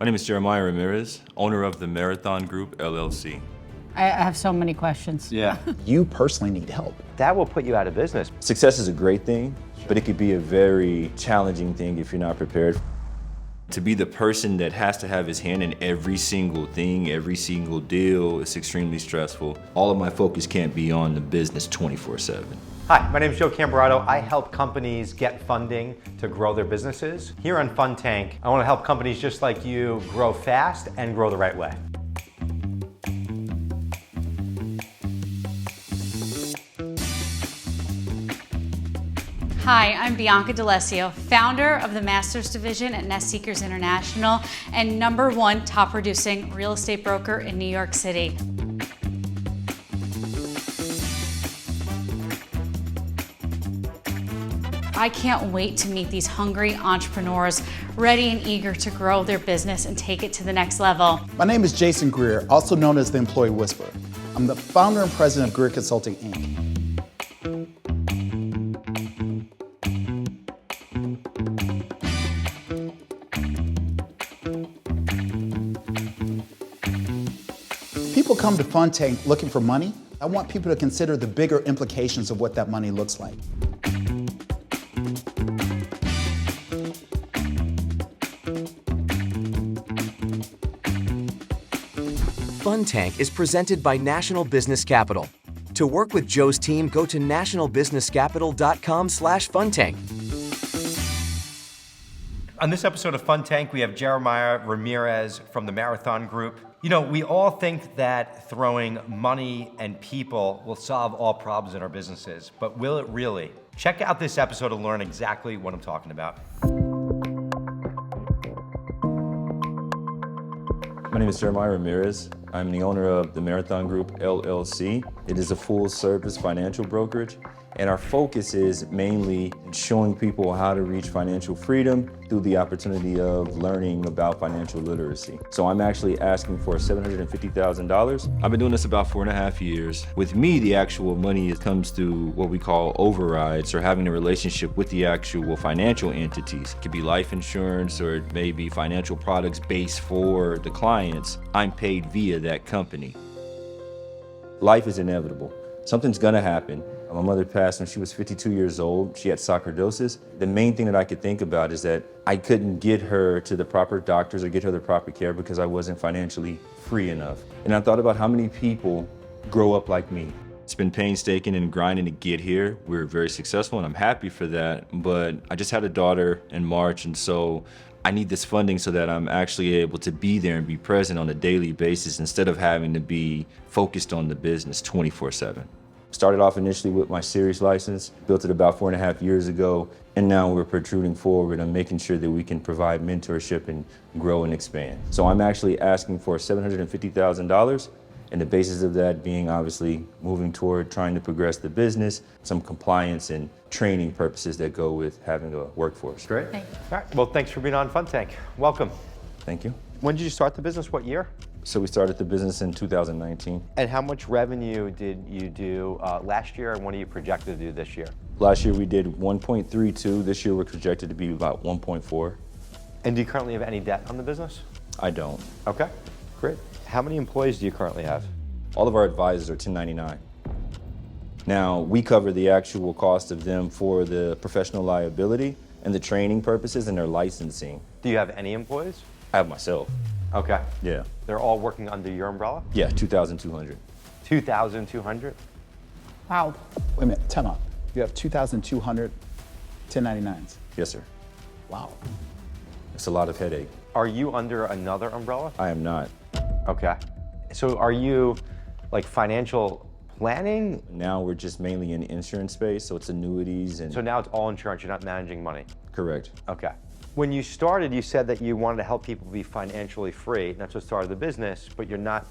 My name is Jeremiah Ramirez, owner of the Marathon Group, LLC. I have so many questions. Yeah. You personally need help. That will put you out of business. Success is a great thing, but it could be a very challenging thing if you're not prepared. To be the person that has to have his hand in every single thing, every single deal, is extremely stressful. All of my focus can't be on the business 24/7. Hi, my name is Camberato. I help companies get funding to grow their businesses. Here on Fund Tank, I want to help companies just like you grow fast and grow the right way. Hi, I'm Bianca D'Alessio, founder of the Masters Division at Nest Seekers International and #1 top producing real estate broker in New York City. I can't wait to meet these hungry entrepreneurs ready and eager to grow their business and take it to the next level. My name is Jason Greer, also known as the Employee Whisperer. I'm the founder and president of Greer Consulting, Inc. People come to Fund Tank looking for money. I want people to consider the bigger implications of what that money looks like. Fund Tank is presented by National Business Capital. To work with Joe's team, go to nationalbusinesscapital.com/fundtank. On this episode of Fund Tank, we have Jeremiah Ramirez from the Marathon Group. You know, we all think that throwing money and people will solve all problems in our businesses, but will it really? Check out this episode to learn exactly what I'm talking about. My name is Jeremiah Ramirez. I'm the owner of the Marathon Group, LLC. It is a full-service financial brokerage, and our focus is mainly showing people how to reach financial freedom through the opportunity of learning about financial literacy. So I'm actually asking for $750,000. I've been doing this about 4.5 years. With me, the actual money comes through what we call overrides, or having a relationship with the actual financial entities. It could be life insurance, or it may be financial products based for the clients. I'm paid via that company. Life is inevitable. Something's gonna happen. My mother passed when she was 52 years old. She had sarcoidosis. The main thing that I could think about is that I couldn't get her to the proper doctors or get her the proper care because I wasn't financially free enough. And I thought about how many people grow up like me. It's been painstaking and grinding to get here. We're very successful and I'm happy for that, but I just had a daughter in March, and so I need this funding so that I'm actually able to be there and be present on a daily basis instead of having to be focused on the business 24/7. Started off initially with my series license, built it about 4.5 years ago, and now we're protruding forward and making sure that we can provide mentorship and grow and expand. So I'm actually asking for $750,000, and the basis of that being obviously moving toward trying to progress the business, some compliance and training purposes that go with having a workforce. Great. Thank you. All right, well, thanks for being on Fund Tank. Welcome. Thank you. When did you start the business? What year? So we started the business in 2019. And how much revenue did you do last year, and what are you projected to do this year? Last year we did 1.32. This year we're projected to be about 1.4. And do you currently have any debt on the business? I don't. Okay, great. How many employees do you currently have? All of our advisors are 1099. Now, we cover the actual cost of them for the professional liability and the training purposes and their licensing. Do you have any employees? I have myself. Okay. Yeah. They're all working under your umbrella? Yeah, 2,200. 2,200? Wow. Wait a minute, time out. You have 2,200 1099s. Yes, sir. Wow. It's a lot of headache. Are you under another umbrella? I am not. Okay. So are you like financial planning? Now we're just mainly in insurance space, so it's annuities and... So now it's all insurance, you're not managing money? Correct. Okay. When you started, you said that you wanted to help people be financially free. That's what started the business, but you're not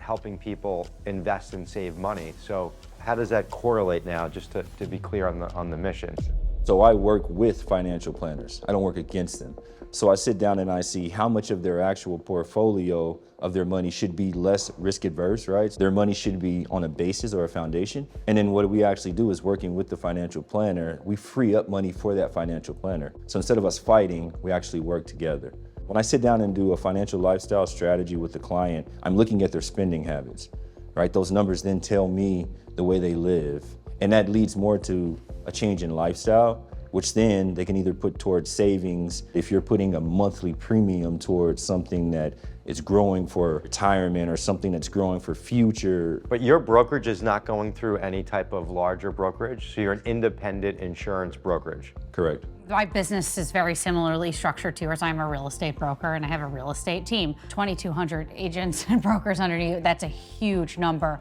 helping people invest and save money. So how does that correlate now, just to be clear on the mission? So I work with financial planners. I don't work against them. So I sit down and I see how much of their actual portfolio of their money should be less risk adverse, right? Their money should be on a basis or a foundation. And then what we actually do is working with the financial planner, we free up money for that financial planner. So instead of us fighting, we actually work together. When I sit down and do a financial lifestyle strategy with the client, I'm looking at their spending habits, right? Those numbers then tell me the way they live. And that leads more to a change in lifestyle, which then they can either put towards savings. If you're putting a monthly premium towards something that is growing for retirement or something that's growing for future. But your brokerage is not going through any type of larger brokerage, so you're an independent insurance brokerage. Correct. My business is very similarly structured to yours. I'm a real estate broker and I have a real estate team. 2,200 agents and brokers under you, that's a huge number.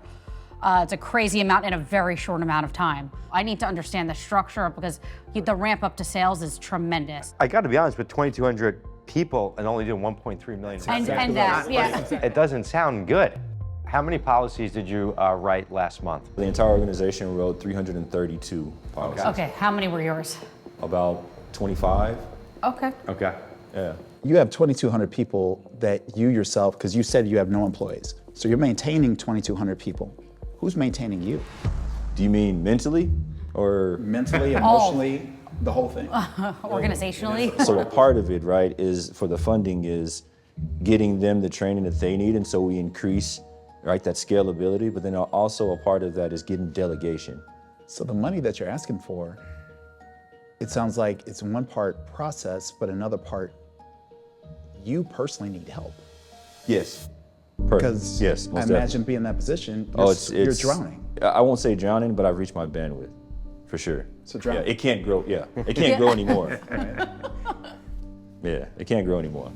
It's a crazy amount in a very short amount of time. I need to understand the structure because the ramp up to sales is tremendous. I got to be honest, with 2,200 people and only doing 1.3 million. It doesn't sound good. How many policies did you write last month? The entire organization wrote 332 policies. Okay, how many were yours? About 25. Okay. Okay. Yeah. You have 2,200 people that you yourself, because you said you have no employees. So you're maintaining 2,200 people. Who's maintaining you? Do you mean mentally or? Mentally, emotionally, the whole thing. Organizationally? So a part of it, right, is for the funding is getting them the training that they need. And so we increase, right, that scalability. But then also a part of that is getting delegation. So the money that you're asking for, it sounds like it's one part process, but another part, you personally need help. Yes. Because yes, I most imagine being in that position, you're drowning. I won't say drowning, but I've reached my bandwidth, for sure. So drowning. Yeah, it can't grow. Yeah, it can't grow anymore. Yeah, it can't grow anymore.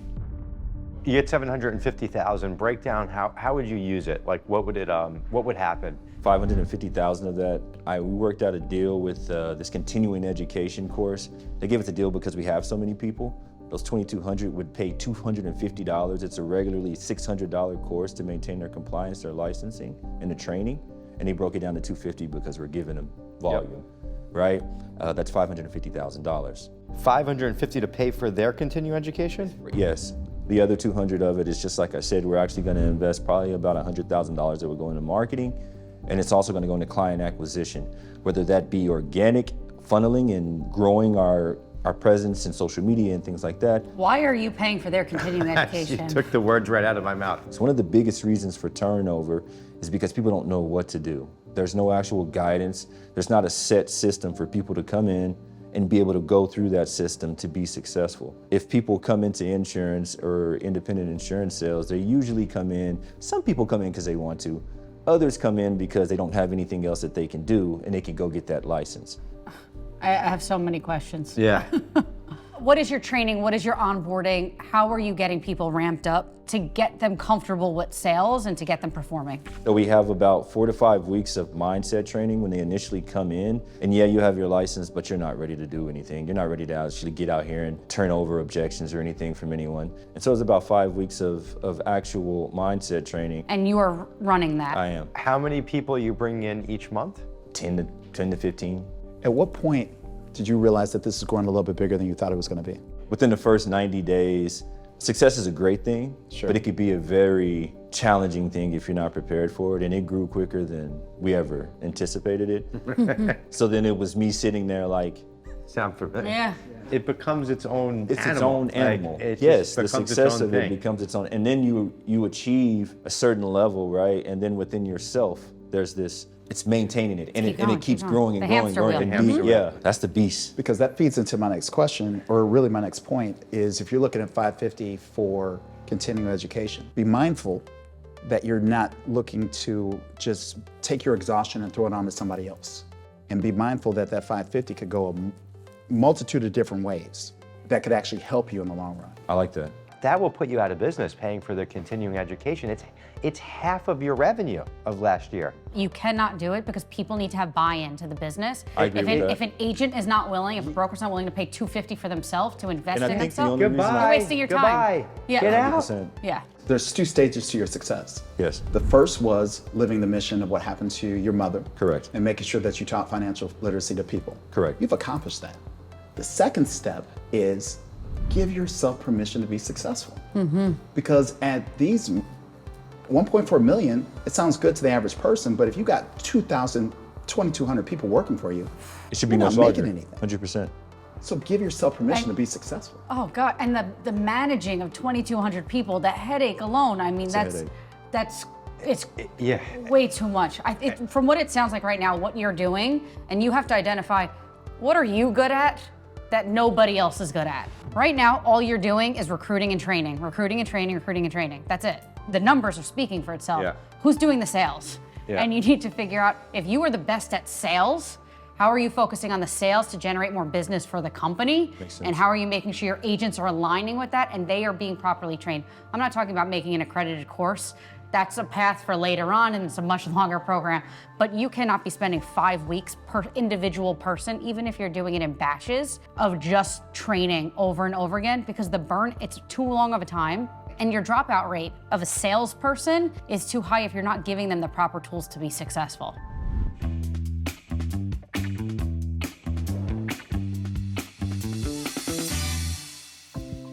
You get 750,000. Breakdown. How would you use it? Like, what would happen? 550,000 of that. We worked out a deal with this continuing education course. They gave us a deal because we have so many people. Those 2,200 would pay $250. It's a regularly $600 course to maintain their compliance, their licensing, and the training. And they broke it down to $250 because we're giving them volume, right? That's $550,000. 550 to pay for their continuing education? Yes. The other 200 of it is just like I said, we're actually going to invest probably about $100,000 that will go into marketing, and it's also going to go into client acquisition, whether that be organic funneling and growing our presence in social media and things like that. Why are you paying for their continuing You education? took the words right out of my mouth. So one of the biggest reasons for turnover is because people don't know what to do. There's no actual guidance. There's not a set system for people to come in and be able to go through that system to be successful. If people come into insurance or independent insurance sales, they usually come in, some people come in because they want to, others come in because they don't have anything else that they can do and they can go get that license. I have so many questions. Yeah. What is your training? What is your onboarding? How are you getting people ramped up to get them comfortable with sales and to get them performing? So we have about 4 to 5 weeks of mindset training when they initially come in. And yeah, you have your license, but you're not ready to do anything. You're not ready to actually get out here and turn over objections or anything from anyone. And so it's about 5 weeks of actual mindset training. And you are running that. I am. How many people you bring in each month? 10 to 15. At what point did you realize that this is going a little bit bigger than you thought it was going to be? Within the first 90 days, success is a great thing, but it could be a very challenging thing if you're not prepared for it. And it grew quicker than we ever anticipated it. So then it was me sitting there like, Sound familiar? Yeah. It becomes its own it's animal. its own animal. Like, it Yes, just the becomes its success own of it thing. becomes its own. And then you achieve a certain level, right? And then within yourself, there's this, it's maintaining it. And, Keep going, it keeps keep growing going. and The growing, hamster growing. wheel. And The hamster yeah, that's the beast. Because that feeds into my next question, or really my next point, is if you're looking at 550 for continuing education, be mindful that you're not looking to just take your exhaustion and throw it on to somebody else. And be mindful that that 550 could go a multitude of different ways that could actually help you in the long run. I like that. That will put you out of business paying for the continuing education. It's half of your revenue of last year. You cannot do it because people need to have buy-in to the business. I agree with that. If an agent is not willing, if a broker's not willing to pay $250 for themselves to invest And I in think the themselves, only reason you're wasting your time. Goodbye. Yeah. Get out. 100%. Yeah. There's 2 stages to your success. Yes. The first was living the mission of what happened to your mother. Correct. And making sure that you taught financial literacy to people. Correct. You've accomplished that. The second step is give yourself permission to be successful. Because at these 1.4 million, it sounds good to the average person, but if you got 2,200 people working for you, It should be you're much not larger. making anything. 100%. So give yourself permission to be successful. Oh God, and the managing of 2,200 people, the headache alone, I mean, it's way too much. From what it sounds like right now, what you're doing, and you have to identify, what are you good at that nobody else is good at? Right now, all you're doing is recruiting and training, recruiting and training, recruiting and training. That's it. The numbers are speaking for itself. Yeah. Who's doing the sales? Yeah. And you need to figure out, if you are the best at sales, how are you focusing on the sales to generate more business for the company? Makes sense. And how are you making sure your agents are aligning with that and they are being properly trained? I'm not talking about making an accredited course. That's a path for later on, and it's a much longer program. But you cannot be spending 5 weeks per individual person, even if you're doing it in batches, of just training over and over again, because it's too long of a time. And your dropout rate of a salesperson is too high if you're not giving them the proper tools to be successful.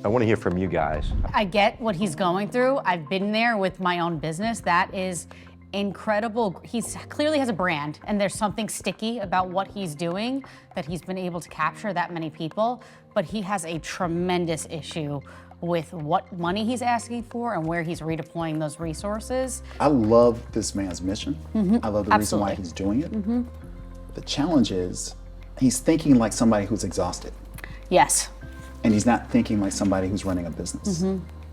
I want to hear from you guys. I get what he's going through. I've been there with my own business. That is incredible. He clearly has a brand, and there's something sticky about what he's doing that he's been able to capture that many people. But he has a tremendous issue with what money he's asking for and where he's redeploying those resources. I love this man's mission. I love the reason why Absolutely. he's doing it. The challenge is he's thinking like somebody who's exhausted, Yes. and he's not thinking like somebody who's running a business.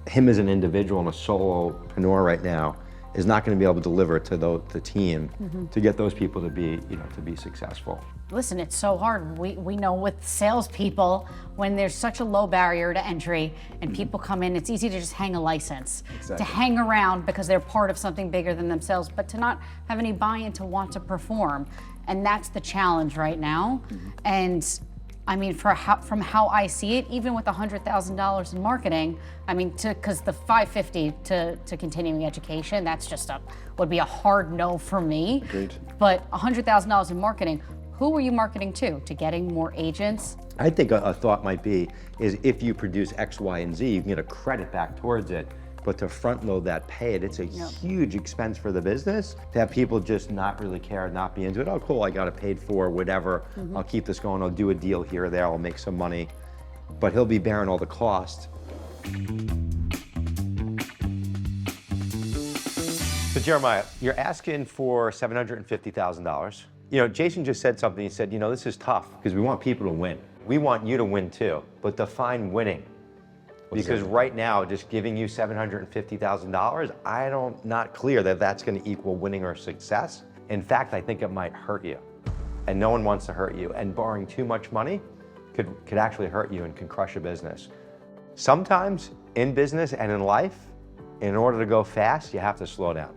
Him as an individual and a solopreneur right now is not going to be able to deliver to the team to get those people to be, to be successful. Listen, it's so hard. We know with salespeople, when there's such a low barrier to entry and people come in, it's easy to just hang a license, to hang around because they're part of something bigger than themselves, but to not have any buy-in to want to perform. And that's the challenge right now. And I mean, from how I see it, even with $100,000 in marketing, I mean, because the $550 to continuing education, that's just would be a hard no for me. Agreed. But $100,000 in marketing, who are you marketing to? To getting more agents? I think a thought might be is if you produce X, Y, and Z, you can get a credit back towards it. But to front load that, pay it, it's a huge expense for the business to have people just not really care, not be into it. Oh, cool, I got it paid for, whatever. I'll keep this going, I'll do a deal here or there, I'll make some money. But he'll be bearing all the cost. So Jeremiah, you're asking for $750,000. Jason just said something, he said, this is tough because we want people to win. We want you to win too, but define winning. Because right now, just giving you $750,000, I'm not clear that that's going to equal winning or success. In fact, I think it might hurt you. And no one wants to hurt you. And borrowing too much money could actually hurt you and can crush a business. Sometimes in business and in life, in order to go fast, you have to slow down.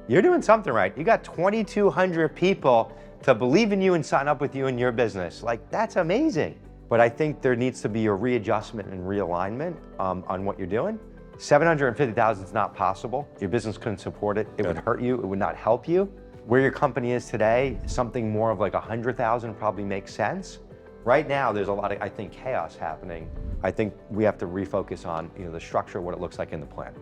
You're doing something right. You got 2,200 people to believe in you and sign up with you in your business. Like, that's amazing. But I think there needs to be a readjustment and realignment on what you're doing. $750,000 is not possible. Your business couldn't support it. It would hurt you. It would not help you. Where your company is today, something more of like $100,000 probably makes sense. Right now, there's a lot of, I think, chaos happening. I think we have to refocus on the structure, what it looks like in the plan.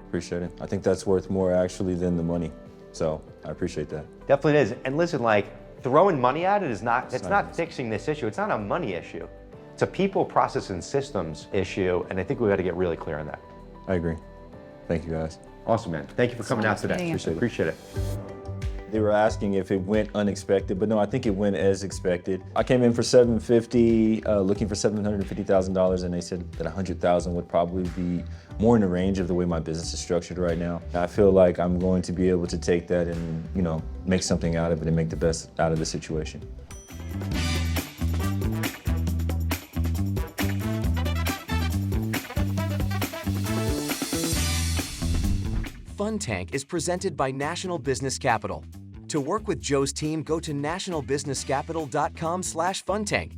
Appreciate it. I think that's worth more actually than the money. So I appreciate that. Definitely is. And listen, throwing money at it is not fixing this issue. It's not a money issue. It's a people, process, and systems issue, and I think we got to get really clear on that. I agree. Thank you, guys. Awesome, man. Thank you for coming out today. Appreciate it. They were asking if it went unexpected, but no, I think it went as expected. I came in for $750, looking for $750,000, and they said that $100,000 would probably be more in the range of the way my business is structured right now. I feel like I'm going to be able to take that and make something out of it and make the best out of the situation. Fun Tank is presented by National Business Capital. To work with Joe's team, go to nationalbusinesscapital.com/funtank